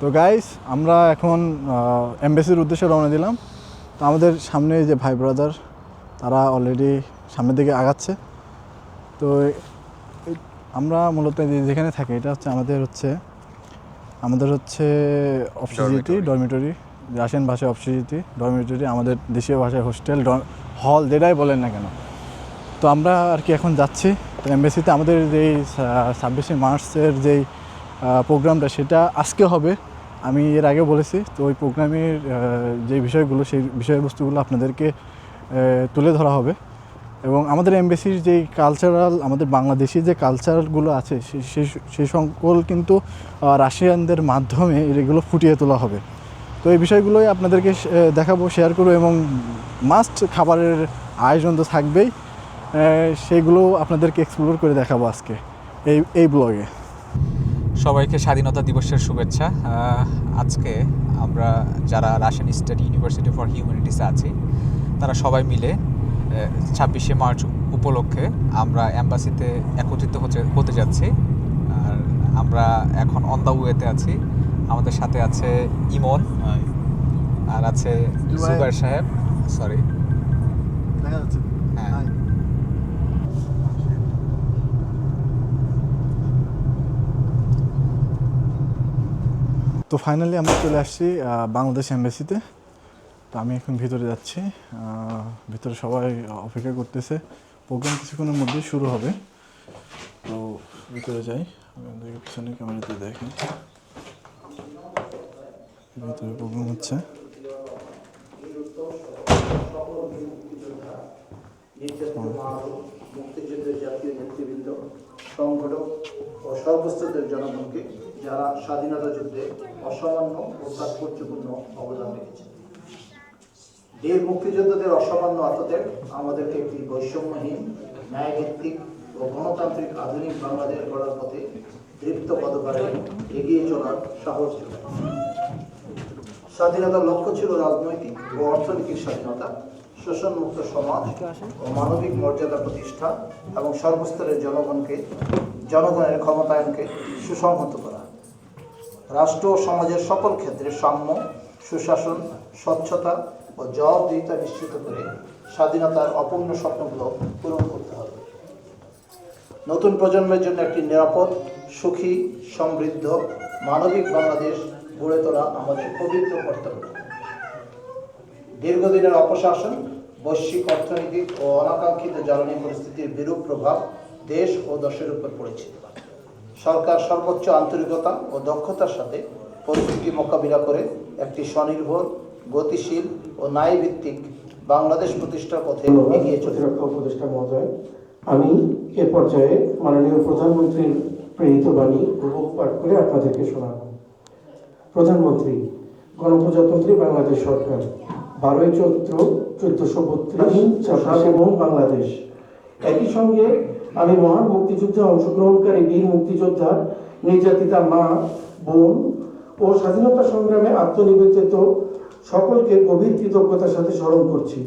তো গাইস, আমরা এখন এমবেসির উদ্দেশ্যে রওনা দিলাম। তো আমাদের সামনে যে ভাই ব্রাদার, তারা অলরেডি সামনের দিকে আগাচ্ছে। তো আমরা মূলত যেখানে থাকি, এটা হচ্ছে আমাদের অপসিজিটি ডরমিটরি, রাশিয়ান ভাষায় অপসিজিটি ডরমিটরি, আমাদের দেশীয় ভাষায় হোস্টেল হল, যেটাই বলেন না কেন। তো আমরা আর কি এখন যাচ্ছি। তো এমবেসিতে আমাদের যেই 26শে মার্চের যেই প্রোগ্রামটা, সেটা আজকে হবে। আমি এর আগে বলেছি। তো ওই প্রোগ্রামের যে বিষয়গুলো, সেই বিষয়বস্তুগুলো আপনাদেরকে তুলে ধরা হবে। এবং আমাদের এমবেসির যেই কালচারাল, আমাদের বাংলাদেশি যে কালচারগুলো আছে, সেই সকল কিন্তু রাশিয়ানদের মাধ্যমে এগুলো ফুটিয়ে তোলা হবে। তো এই বিষয়গুলোই আপনাদেরকে দেখাবো, শেয়ার করবো, এবং মাস্ট খাবারের আয়োজন তো থাকবেই। সেগুলো আপনাদেরকে এক্সপ্লোর করে দেখাবো আজকে এই ব্লগে। সবাইকে স্বাধীনতা দিবসের শুভেচ্ছা। আজকে আমরা যারা রাশিয়ান স্টেট ইউনিভার্সিটি ফর হিউম্যানিটিসে আছি, তারা সবাই মিলে 26শে মার্চ উপলক্ষে আমরা অ্যাম্বাসিতে একত্রিত হতে যাচ্ছি। আর আমরা এখন অন দ্য ওয়েতে আছি। আমাদের সাথে আছে ইমন, আর আছে জুবাইর সাহেব। সরি, দেখা যাচ্ছে। হ্যাঁ। তো ফাইনালি আমরা চলে আসছি বাংলাদেশ এমবেসিতে। তো আমি এখন ভিতরে যাচ্ছি। ভিতরে সবাই অপেক্ষা করতেছে। প্রোগ্রাম কিছুক্ষণের মধ্যেই শুরু হবে। তো ভিতরে যাই, আপনাদেরকে পিছনে ক্যামেরাতে দেখেন। ভিতরে প্রোগ্রাম হচ্ছে। মুক্তিযুদ্ধের জাতীয় নেতৃবৃন্দ, সংগঠক ও সর্বস্তরের জনগণকে যারা স্বাধীনতা যুদ্ধে অসামান্য ও তাৎপর্যপূর্ণ অবদান রেখেছেন। বীর মুক্তিযোদ্ধাদের অসামান্য আত্মত্যাগ আমাদেরকে একটি বৈষম্যহীন, ন্যায়ভিত্তিক ও গণতান্ত্রিক আধুনিক বাংলাদেশ গড়ার পথে দৃপ্ত পদকারে এগিয়ে চলার সাহস যোগায়। স্বাধীনতার লক্ষ্য ছিল রাজনৈতিক ও অর্থনৈতিক স্বাধীনতা, শোষণমুক্ত সমাজ ও মানবিক মর্যাদা প্রতিষ্ঠা এবং সর্বস্তরের জনগণের ক্ষমতায়নকে সুসংহত করা। রাষ্ট্র ও সমাজের সকল ক্ষেত্রে সাম্য, সুশাসন, স্বচ্ছতা ও জবাবদিহিতা নিশ্চিত করে স্বাধীনতার অপূর্ণ স্বপ্নগুলো পূরণ করতে হবে। নতুন প্রজন্মের জন্য একটি নিরাপদ, সুখী, সমৃদ্ধ, মানবিক বাংলাদেশ গড়ে তোলা আমাদের পবিত্র কর্তব্য। দীর্ঘদিনের অপশাসন, বৈশ্বিক অর্থনৈতিক ও অনাকাঙ্ক্ষিত জ্বালানি পরিস্থিতির বিরূপ প্রভাব দেশ ও দেশের উপর পড়েছে। সরকার সর্বোচ্চ আন্তরিকতা ও দক্ষতার সাথে পরিস্থিতি মোকাবিলা করে একটি স্বনির্ভর, গতিশীল ও ন্যায়ভিত্তিক বাংলাদেশ প্রতিষ্ঠার পথে এগিয়ে চলেছে। প্রতিরক্ষা উপদেষ্টা মহোদয়, আমি এ পর্যায়ে মাননীয় প্রধানমন্ত্রীর প্রেরিত বাণী হুবহু পাঠ করে আপনাদেরকে শোনাব। প্রধানমন্ত্রী, গণপ্রজাতন্ত্রী বাংলাদেশ সরকার, 12ই চৈত্র 1432 এবং বাংলাদেশ। একই সঙ্গে আমি মহান মুক্তিযুদ্ধে অংশগ্রহণকারী বীর মুক্তিযোদ্ধা, নির্যাতিতা মা, বোন ও স্বাধীনতা সংগ্রামে আত্মনিবেদিত সকলকে গভীর কৃতজ্ঞতার সাথে স্মরণ করছি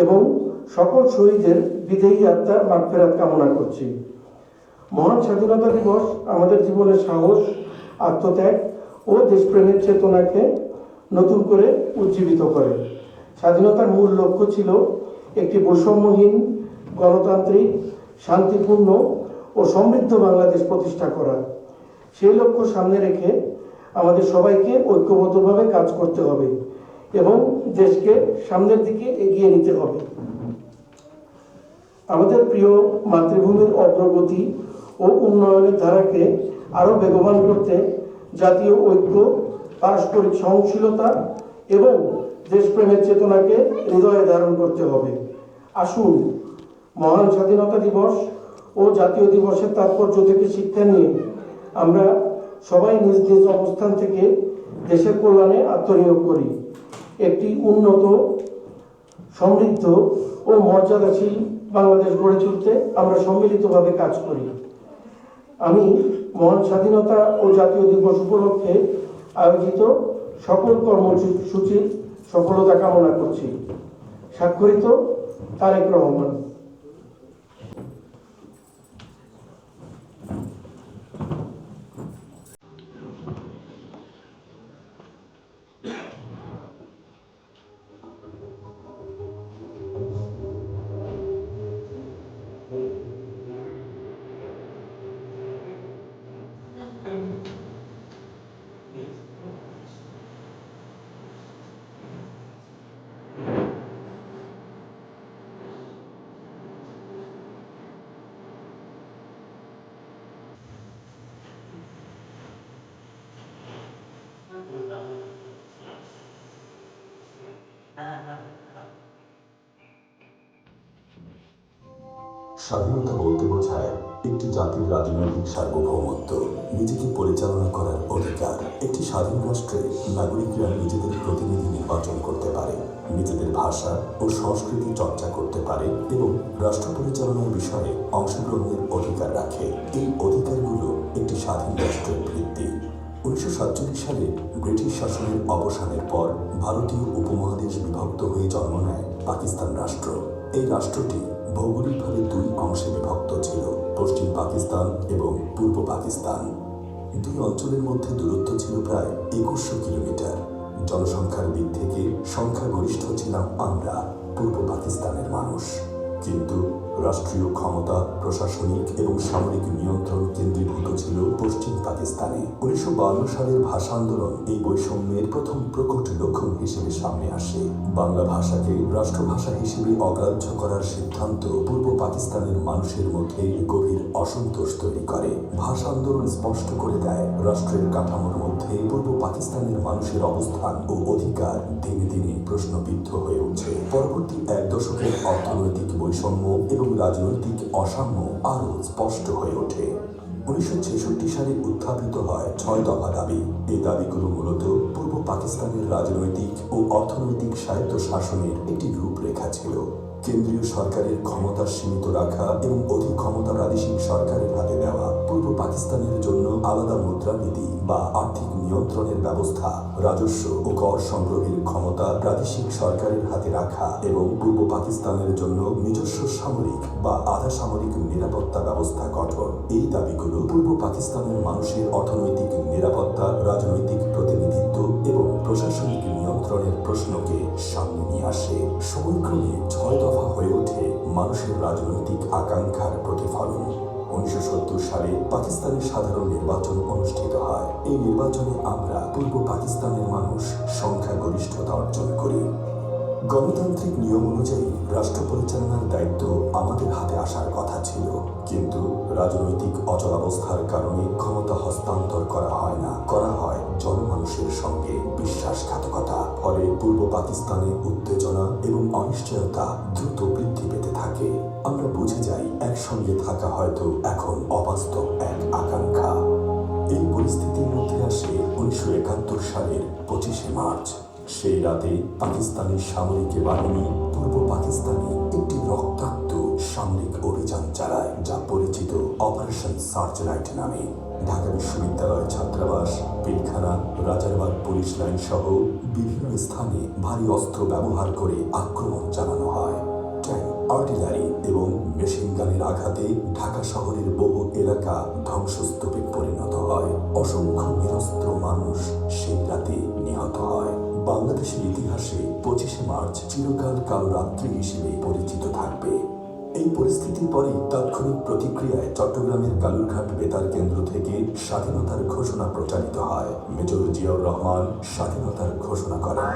এবং সকল শহীদের বিদেহী আত্মার মাগফিরাত কামনা করছি। মহান স্বাধীনতা দিবস আমাদের জীবনের সাহস, আত্মত্যাগ ও দেশপ্রেমের চেতনাকে নতুন করে উজ্জীবিত করে। স্বাধীনতার মূল লক্ষ্য ছিল একটি বৈষম্যহীন, গণতান্ত্রিক, শান্তিপূর্ণ ও সমৃদ্ধ বাংলাদেশ প্রতিষ্ঠা করা। সেই লক্ষ্য সামনে রেখে আমাদের সবাইকে ঐক্যবদ্ধভাবে কাজ করতে হবে এবং দেশকে সামনের দিকে এগিয়ে নিতে হবে। আমাদের প্রিয় মাতৃভূমির অগ্রগতি ও উন্নয়নের ধারাকে আরও বেগবান করতে জাতীয় ঐক্য, পারস্পরিক সহনশীলতা এবং দেশপ্রেমের চেতনাকে হৃদয়ে ধারণ করতে হবে। আসুন মহান স্বাধীনতা দিবস ও জাতীয় দিবসের তাৎপর্য থেকে শিক্ষা নিয়ে আমরা সবাই নিজ নিজ অবস্থান থেকে দেশের কল্যাণে আত্মনিয়োগ করি। একটি উন্নত, সমৃদ্ধ ও মর্যাদাশীল বাংলাদেশ গড়ে তুলতে আমরা সম্মিলিতভাবে কাজ করি। আমি মহান স্বাধীনতা ও জাতীয় দিবস উপলক্ষে আয়োজিত সকল কর্মসূচির সফলতা কামনা করছি। স্বাক্ষরিত তারেক রহমান। স্বাধীনতা বলতে বোঝায় একটি জাতির রাজনৈতিক সার্বভৌমত্ব, নিজেকে পরিচালনা করার অধিকার। একটি স্বাধীন রাষ্ট্রে নাগরিকরা নিজেদের প্রতিনিধি নির্বাচন করতে পারে, নিজেদের ভাষা ও সংস্কৃতি চর্চা করতে পারে এবং রাষ্ট্র পরিচালনার বিষয়ে অংশগ্রহণের অধিকার রাখে। এই অধিকারগুলো একটি স্বাধীন রাষ্ট্রের ভিত্তি। 1947 সালে ব্রিটিশ শাসনের অবসানের পর ভারতীয় উপমহাদেশ বিভক্ত হয়ে জন্ম নেয় পাকিস্তান রাষ্ট্র। এই রাষ্ট্রটি ভৌগোলিকভাবে দুই অংশে বিভক্ত ছিল, পশ্চিম পাকিস্তান এবং পূর্ব পাকিস্তান। দুই অঞ্চলের মধ্যে দূরত্ব ছিল প্রায় 2100 কিলোমিটার। জনসংখ্যার দিক থেকে সংখ্যাগরিষ্ঠ ছিলাম আমরা, পূর্ব পাকিস্তানের মানুষ। কিন্তু রাষ্ট্রীয় ক্ষমতা, প্রশাসনিক এবং সামরিক নিয়ন্ত্রণ কেন্দ্রীভূত ছিল পশ্চিম পাকিস্তানে। 1952 সালের ভাষা আন্দোলন এই বৈষম্যের প্রথম প্রকট লক্ষণ হিসেবে সামনে আসে। বাংলা ভাষাকে রাষ্ট্রভাষা হিসেবে অগ্রাহ্য করার সিদ্ধান্ত পূর্ব পাকিস্তানের মানুষের মধ্যে গভীর অসন্তোষ তৈরি করে। ভাষা আন্দোলন স্পষ্ট করে দেয়, রাষ্ট্রের কাঠামোর মধ্যে পূর্ব পাকিস্তানের মানুষের অবস্থান ও অধিকার দিনে দিনে প্রশ্নবিদ্ধ হয়ে উঠছে। পরবর্তী এক দশকের অর্থনৈতিক বৈষম্য এবং রাজনৈতিক অসাম্য আরও স্পষ্ট হয়ে ওঠে। 1966 সালে উত্থাপিত হয় 6 দফা দাবি। এই দাবিগুলো মূলত পূর্ব পাকিস্তানের রাজনৈতিক ও অর্থনৈতিক স্বায়ত্তশাসনের একটি রূপরেখা ছিল। কেন্দ্রীয় সরকারের ক্ষমতা সীমিত রাখা এবং অধিক ক্ষমতা প্রাদেশিক সরকারের হাতে দেওয়া, পূর্ব পাকিস্তানের জন্য আলাদা মুদ্রানীতি বা আর্থিক নিয়ন্ত্রণের ব্যবস্থা, রাজস্ব ও কর সংগ্রহের ক্ষমতা প্রাদেশিক সরকারের হাতে রাখা এবং পূর্ব পাকিস্তানের জন্য নিজস্ব সামরিক বা আধা সামরিক নিরাপত্তা ব্যবস্থা গঠন। এই দাবিগুলো পূর্ব পাকিস্তানের মানুষের অর্থনৈতিক নিরাপত্তা, রাজনৈতিক প্রতিনিধিত্ব এবং প্রশাসনিক নিয়ন্ত্রণের প্রশ্নকে সামনে নিয়ে আসে। সময়ক্রমে 6 দফা হয়ে ওঠে মানুষের রাজনৈতিক আকাঙ্ক্ষার প্রতিফলন। 1970 সালে পাকিস্তানের সাধারণ নির্বাচন অনুষ্ঠিত হয়। এই নির্বাচনে আমরা পূর্ব পাকিস্তানের মানুষ সংখ্যাগরিষ্ঠতা অর্জন করি। গণতান্ত্রিক নিয়ম অনুযায়ী রাষ্ট্র পরিচালনার দায়িত্ব আমাদের হাতে আসার কথা ছিল, কিন্তু রাজনৈতিক অচলাবস্থার কারণে ক্ষমতা হস্তান্তর করা হয় না, করা হয় জনমানুষের সঙ্গে বিশ্বাসঘাতকতা। ফলে পূর্ব পাকিস্তানে উত্তেজনা এবং অনিশ্চয়তা দ্রুত বৃদ্ধি পেতে থাকে। আমরা বুঝে যাই, একসঙ্গে থাকা হয়তো এখন অবাস্তব এক আকাঙ্ক্ষা। এই পরিস্থিতির মধ্যে আসে 1971 সালের 25শে মার্চ। সেই রাতে পাকিস্তানি সামরিক বাহিনী পূর্ব পাকিস্তানে একটি রক্তাক্ত সামরিক অভিযান চালায়, যা পরিচিত অপারেশন সার্চলাইট নামে। ঢাকা বিশ্ববিদ্যালয় ছাত্রাবাস, পিলখানা, রাজারবাগ পুলিশ লাইন সহ বিভিন্ন স্থানে ভারী অস্ত্র ব্যবহার করে আক্রমণ চালানো হয়। ট্যাঙ্ক, আর্টিলারি এবং মেশিন গানের আঘাতে ঢাকা শহরের বহু এলাকা ধ্বংসস্তূপে পরিণত হয়। অসংখ্য নিরস্ত্র মানুষ সেই রাতে নিহত হয়। বাংলাদেশের ইতিহাসে 25শে মার্চ চিরকাল কালো রাত্রি হিসেবে পরিচিত থাকবে। এই পরিস্থিতির পরেই তাৎক্ষণিক প্রতিক্রিয়ায় চট্টগ্রামের কালুরঘাট বেতার কেন্দ্র থেকে স্বাধীনতার ঘোষণা প্রচারিত হয়। মেজর জিয়াউর রহমান স্বাধীনতার ঘোষণা করেন।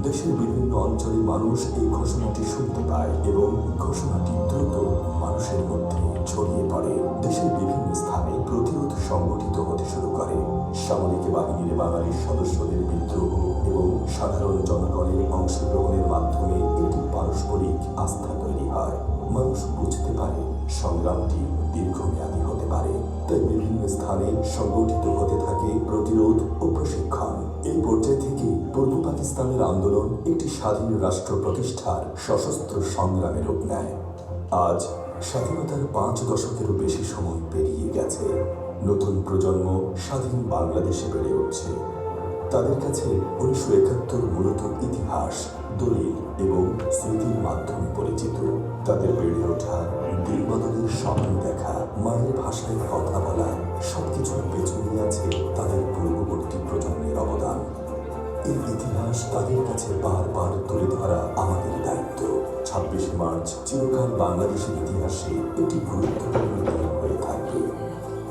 দেশের বিভিন্ন অঞ্চলে মানুষ এই ঘোষণাটি শুনতে পায় এবং ঘোষণাটি দ্রুত মানুষের মধ্যে ছড়িয়ে পড়ে। দেশের বিভিন্ন স্থানে প্রতিরোধ সংগঠিত হতে শুরু করে। সামরিক বাহিনীর বাঙালির সদস্যদের বিদ্রোহ এবং সাধারণ জনগণের অংশগ্রহণের মাধ্যমে একটি পারস্পরিক আস্থা তৈরি হয়। মানুষ বুঝতে পারে সংগ্রামটি দীর্ঘমেয়াদী হতে পারে, তাই বিভিন্ন স্থানে সংগঠিত হতে থাকে প্রতিরোধ ও প্রশিক্ষণ। এই পর্যায় থেকে পূর্ব পাকিস্তানের আন্দোলন একটি স্বাধীন রাষ্ট্র প্রতিষ্ঠার সশস্ত্র সংগ্রামে রূপ নেয়। আজ স্বাধীনতার 5 দশকেরও বেশি সময় পেরিয়ে গেছে। নতুন প্রজন্ম স্বাধীন বাংলাদেশে বেড়ে উঠছে। তাদের কাছে 1971 মূলত ইতিহাস, দলিল এবং স্মৃতির মাধ্যমে পরিচিত। তাদের বেড়ে ওঠা, দিন বদলের স্বপ্ন দেখা, মায়ের ভাষায় কথা বলা, সবকিছুর পেছনে আছে তাদের পূর্ববর্তী প্রজন্মের অবদান। এই ইতিহাস তাদের কাছে বারবার তুলে ধরা আমাদের দায়িত্ব। 26শে মার্চ চিরকাল বাংলাদেশের ইতিহাসে একটি গুরুত্বপূর্ণ দিন হয়ে থাকবে।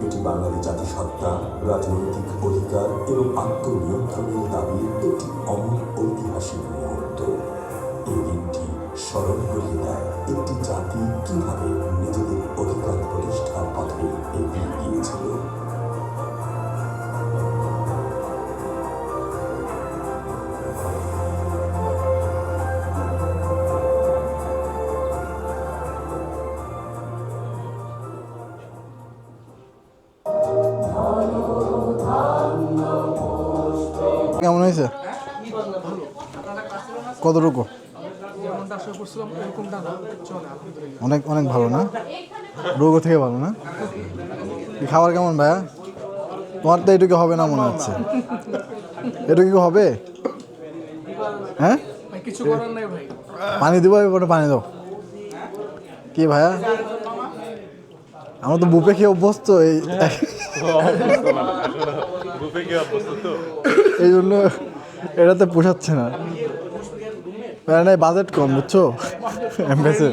এটি বাঙালি জাতিসত্তা, রাজনৈতিক অধিকার এবং আত্মনিয়ন্ত্রণের দাবির একটি অমর ঐতিহাসিক মুহূর্ত। এই দিনটি স্মরণ করিয়ে দেয় একটি জাতি কিভাবে নিজেদের অধিকার প্রতিষ্ঠার পথে এগিয়ে গিয়েছিল। কতটুকু? যেমনটা আশা করছিলাম এরকমটা না, চলে আলহামদুলিল্লাহ। অনেক অনেক ভালো না? রোগও থেকে ভালো না? কি খাবার কেমন ভাইয়া? তোমার তো এটুকু হবে না মনে হচ্ছে। এটুকু হবে? হ্যাঁ, ভাই কিছু করার নাই ভাই। পানি দেবো, এবারে পানি দাও। কি ভাইয়া, আমরা তো বুপে খেয়ে অভ্যস্ত, এই জন্য এটাতে পোষাচ্ছে না। নাই বাজেট কম, বুঝছো? এমবেসে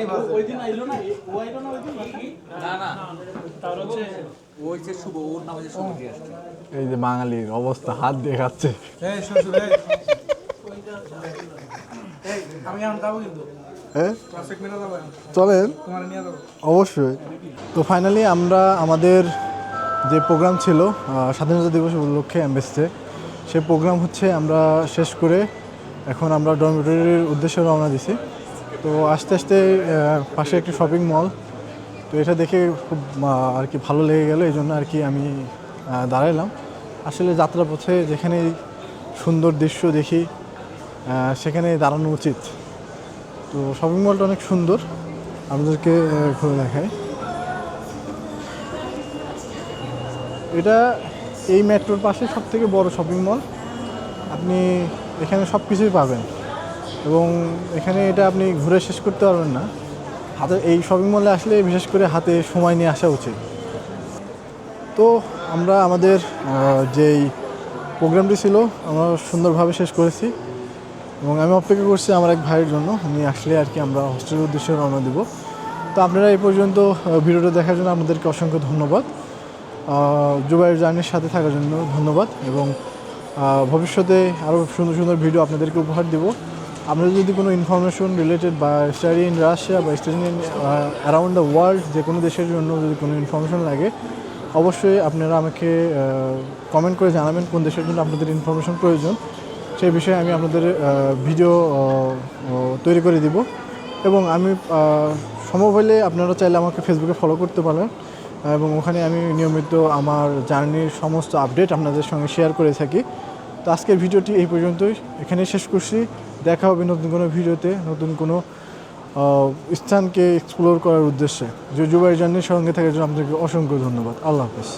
এই যে বাঙালির অবস্থা, হাত দিয়ে খাচ্ছে। আমি এখন যাবো কিন্তু হ্যাঁ ক্লাসিক মেনে যাবো, চলেন, তোমার নিয়ে যাবো। অবশ্যই। তো ফাইনালি আমরা আমাদের যে প্রোগ্রাম ছিল স্বাধীনতা দিবস উপলক্ষে এমবেসিতে, সেই প্রোগ্রাম হচ্ছে আমরা শেষ করে এখন আমরা ডরমিটরির উদ্দেশ্যে রওনা দিছি। তো আস্তে আস্তে পাশে একটি শপিং মল, তো এটা দেখে খুব আর কি ভালো লেগে গেল, এই জন্য আর কি আমি দাঁড়াইলাম। আসলে যাত্রাপথে যেখানে সুন্দর দৃশ্য দেখি সেখানে দাঁড়ানো উচিত। তো শপিং মলটা অনেক সুন্দর, আমাদেরকে ঘুরে দেখায়। এটা এই মেট্রোর পাশে সবথেকে বড় শপিং মল। আপনি এখানে সব কিছুই পাবেন এবং এখানে এটা আপনি ঘুরে শেষ করতে পারবেন না। হাতে এই শপিং মলে আসলে বিশেষ করে হাতে সময় নিয়ে আসা উচিত। তো আমরা আমাদের যেই প্রোগ্রামটি ছিল আমরা সুন্দরভাবে শেষ করেছি এবং আমি অপেক্ষা করছি আমার এক ভাইয়ের জন্য, উনি আসলে আর কি আমরা হোস্টেলের উদ্দেশ্যে রওনা দেব। তো আপনারা এই পর্যন্ত ভিডিওটা দেখার জন্য আপনাদেরকে অসংখ্য ধন্যবাদ। জুবাইর জার্নির সাথে থাকার জন্য ধন্যবাদ এবং ভবিষ্যতে আরও সুন্দর সুন্দর ভিডিও আপনাদেরকে উপহার দেব। আপনাদের যদি কোনো ইনফরমেশন রিলেটেড বা স্টাডি ইন রাশিয়া বা study in around the world যে কোনো দেশের জন্য যদি কোনো ইনফরমেশন লাগে, অবশ্যই আপনারা আমাকে কমেন্ট করে জানাবেন কোন দেশের জন্য আপনাদের ইনফরমেশন প্রয়োজন। সেই বিষয়ে আমি আপনাদের ভিডিও তৈরি করে দিব এবং আমি সম্ভব হলে আপনারা চাইলে আমাকে ফেসবুকে ফলো করতে পারেন এবং ওখানে আমি নিয়মিত আমার জার্নির সমস্ত আপডেট আপনাদের সঙ্গে শেয়ার করে থাকি। তো আজকের ভিডিওটি এই পর্যন্তই, এখানেই শেষ করছি। দেখা হবে নতুন কোনো ভিডিওতে, নতুন কোনো স্থানকে এক্সপ্লোর করার উদ্দেশ্যে। জুবাইর জার্নির সঙ্গে থাকার জন্য আপনাদেরকে অসংখ্য ধন্যবাদ। আল্লাহ হাফেজ।